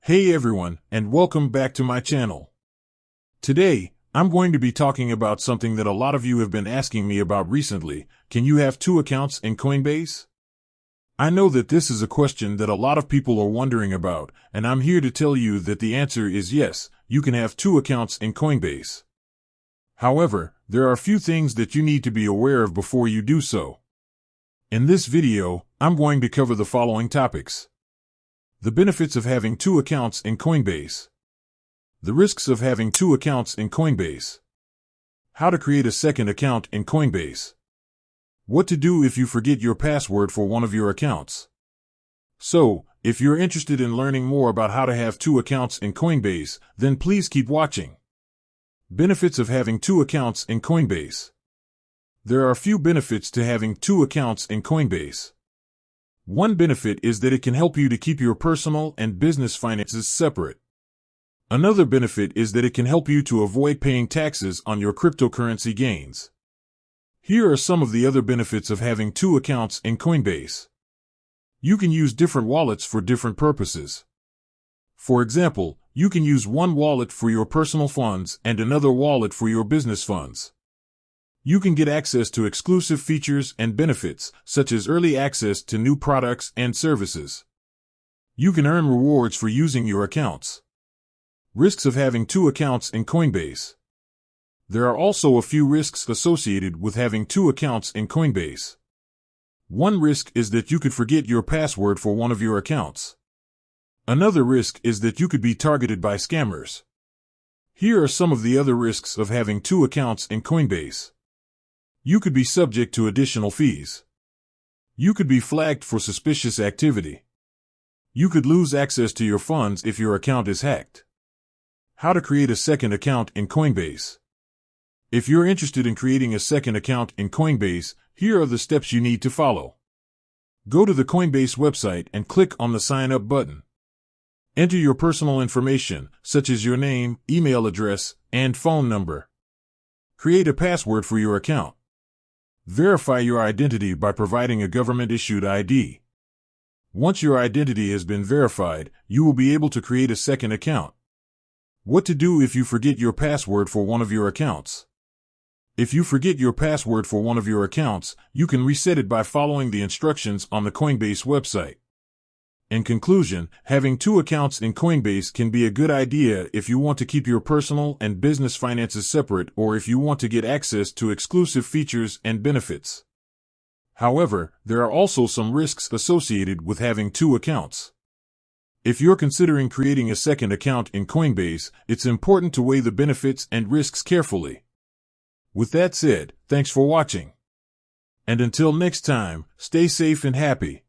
Hey everyone, and welcome back to my channel. Today, I'm going to be talking about something that a lot of you have been asking me about recently. Can you have two accounts in Coinbase? I know that this is a question that a lot of people are wondering about, and I'm here to tell you that the answer is yes, you can have two accounts in Coinbase. However, there are a few things that you need to be aware of before you do so. In this video, I'm going to cover the following topics. The benefits of having two accounts in Coinbase. The risks of having two accounts in Coinbase. How to create a second account in Coinbase. What to do if you forget your password for one of your accounts. So, if you're interested in learning more about how to have two accounts in Coinbase, then please keep watching. Benefits of having two accounts in Coinbase. There are a few benefits to having two accounts in Coinbase. One benefit is that it can help you to keep your personal and business finances separate. Another benefit is that it can help you to avoid paying taxes on your cryptocurrency gains. Here are some of the other benefits of having two accounts in Coinbase. You can use different wallets for different purposes. For example, you can use one wallet for your personal funds and another wallet for your business funds. You can get access to exclusive features and benefits, such as early access to new products and services. You can earn rewards for using your accounts. Risks of having two accounts in Coinbase. There are also a few risks associated with having two accounts in Coinbase. One risk is that you could forget your password for one of your accounts. Another risk is that you could be targeted by scammers. Here are some of the other risks of having two accounts in Coinbase. You could be subject to additional fees. You could be flagged for suspicious activity. You could lose access to your funds if your account is hacked. How to create a second account in Coinbase. If you're interested in creating a second account in Coinbase, here are the steps you need to follow. Go to the Coinbase website and click on the Sign Up button. Enter your personal information, such as your name, email address, and phone number. Create a password for your account. Verify your identity by providing a government-issued ID. Once your identity has been verified, you will be able to create a second account. What to do if you forget your password for one of your accounts. If you forget your password for one of your accounts, you can reset it by following the instructions on the Coinbase website. In conclusion, having two accounts in Coinbase can be a good idea if you want to keep your personal and business finances separate or if you want to get access to exclusive features and benefits. However, there are also some risks associated with having two accounts. If you're considering creating a second account in Coinbase, it's important to weigh the benefits and risks carefully. With that said, thanks for watching. And until next time, stay safe and happy.